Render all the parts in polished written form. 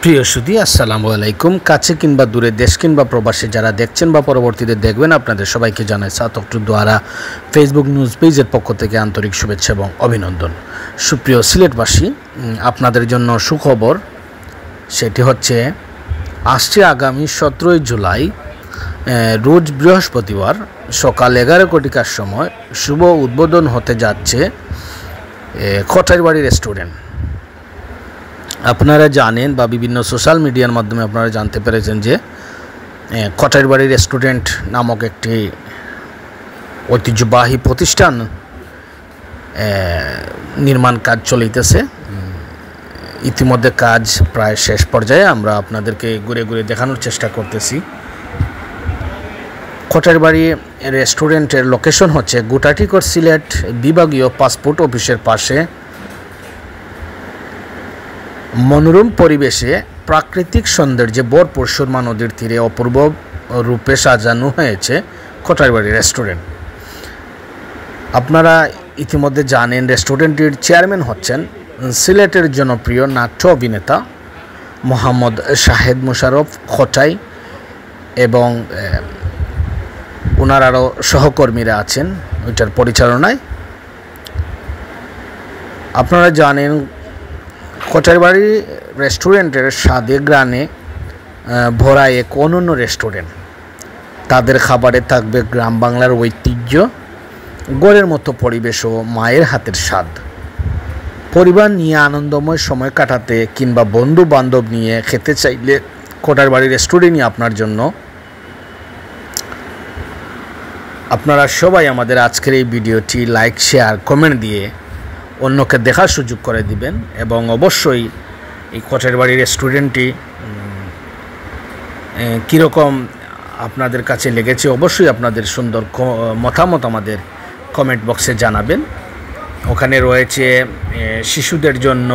প্রিয় সুধী, আসসালামু আলাইকুম। কাছে কিংবা দূরে, দেশ কিংবা প্রবাসে যারা দেখছেন বা পরবর্তীতে দেখবেন, আপনাদের সবাইকে জানাই সাত অক্টোবর দ্বারা ফেসবুক নিউজ পেজের পক্ষ থেকে আন্তরিক শুভেচ্ছা এবং অভিনন্দন। সুপ্রিয় সিলেটবাসী, আপনাদের জন্য সুখবর। সেটি হচ্ছে আসছে আগামী 17 জুলাই রোজ বৃহস্পতিবার সকাল 11:00 সময় শুভ উদ্বোধন হতে যাচ্ছে কটারবাড়ি রেস্টুরেন্ট। আপনারা জানেন বা বিভিন্ন সোশ্যাল মিডিয়ার মাধ্যমে আপনারা জানতে পেরেছেন যে কটারবাড়ি রেস্টুরেন্ট নামক একটি ঐতিহ্যবাহী প্রতিষ্ঠান নির্মাণ কাজ চলিতেছে। ইতিমধ্যে কাজ প্রায় শেষ পর্যায়ে। আমরা আপনাদেরকে ঘুরে ঘুরে দেখানোর চেষ্টা করতেছি। কটারবাড়ি রেস্টুরেন্টের লোকেশন হচ্ছে গুটাটিকর সিলেট বিভাগীয় পাসপোর্ট অফিসের পাশে। মনোরম পরিবেশে প্রাকৃতিক সৌন্দর্যে ভরপুর সুরমা নদীর তীরে অপূর্ব রূপে সাজানো হয়েছে কটারবাড়ি রেস্টুরেন্ট। আপনারা ইতিমধ্যে জানেন রেস্টুরেন্টটির চেয়ারম্যান হচ্ছেন সিলেটের জনপ্রিয় নাট্য অভিনেতা মোহাম্মদ শাহেদ মোশাররফ খোটাই এবং ওনার আরও সহকর্মীরা আছেন ওইটার পরিচালনায়। আপনারা জানেন কটারবাড়ি রেস্টুরেন্টের স্বাদে গ্রানে ভরা এক অনন্য রেস্টুরেন্ট। তাদের খাবারে থাকবে গ্রাম বাংলার ঐতিহ্য, গড়ের মতো পরিবেশ ও মায়ের হাতের স্বাদ। পরিবার নিয়ে আনন্দময় সময় কাটাতে কিংবা বন্ধু বান্ধব নিয়ে খেতে চাইলে কটারবাড়ি রেস্টুরেন্টই আপনার জন্য। আপনারা সবাই আমাদের আজকের এই ভিডিওটি লাইক, শেয়ার, কমেন্ট দিয়ে অন্যকে দেখার সুযোগ করে দিবেন এবং অবশ্যই এই কটারবাড়ি রেস্টুরেন্টটি কীরকম আপনাদের কাছে লেগেছে অবশ্যই আপনাদের সুন্দর মতামত আমাদের কমেন্ট বক্সে জানাবেন। ওখানে রয়েছে শিশুদের জন্য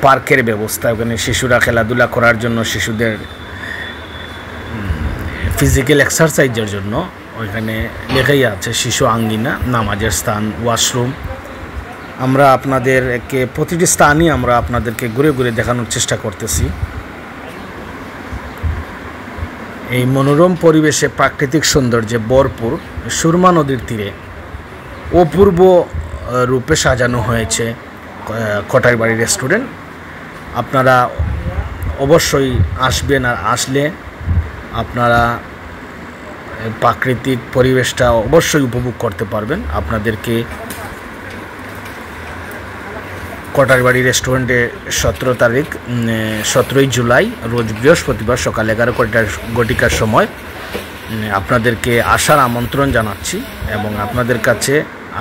পার্কের ব্যবস্থা। ওখানে শিশুরা খেলাধুলা করার জন্য, শিশুদের ফিজিক্যাল এক্সারসাইজের জন্য ওইখানে লেখাই আছে শিশু আঙ্গিনা, নামাজের স্থান, ওয়াশরুম। আমরা আপনাদেরকে প্রতিটি স্থানই আমরা আপনাদেরকে ঘুরে ঘুরে দেখানোর চেষ্টা করতেছি। এই মনোরম পরিবেশে প্রাকৃতিক সৌন্দর্যে ভরপুর সুরমা নদীর তীরে অপূর্ব রূপে সাজানো হয়েছে কটারবাড়ি রেস্টুরেন্ট। আপনারা অবশ্যই আসবেন, আর আসলে আপনারা প্রাকৃতিক পরিবেশটা অবশ্যই উপভোগ করতে পারবেন। আপনাদেরকে কটারবাড়ি রেস্টুরেন্টে 17 জুলাই রোজ বৃহস্পতিবার সকাল 11:00 সময় আপনাদেরকে আসার আমন্ত্রণ জানাচ্ছি এবং আপনাদের কাছে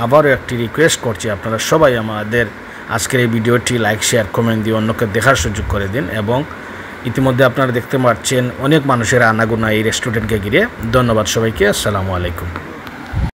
আবারও একটি রিকোয়েস্ট করছি, আপনারা সবাই আমাদের আজকের এই ভিডিওটি লাইক, শেয়ার, কমেন্ট দিয়ে অন্যকে দেখার সুযোগ করে দিন। এবং ইতিমধ্যে আপনারা দেখতে পাচ্ছেন অনেক মানুষের আনাগোনা এই রেস্টুরেন্টকে ঘিরে। ধন্যবাদ সবাইকে। আসসালামু আলাইকুম।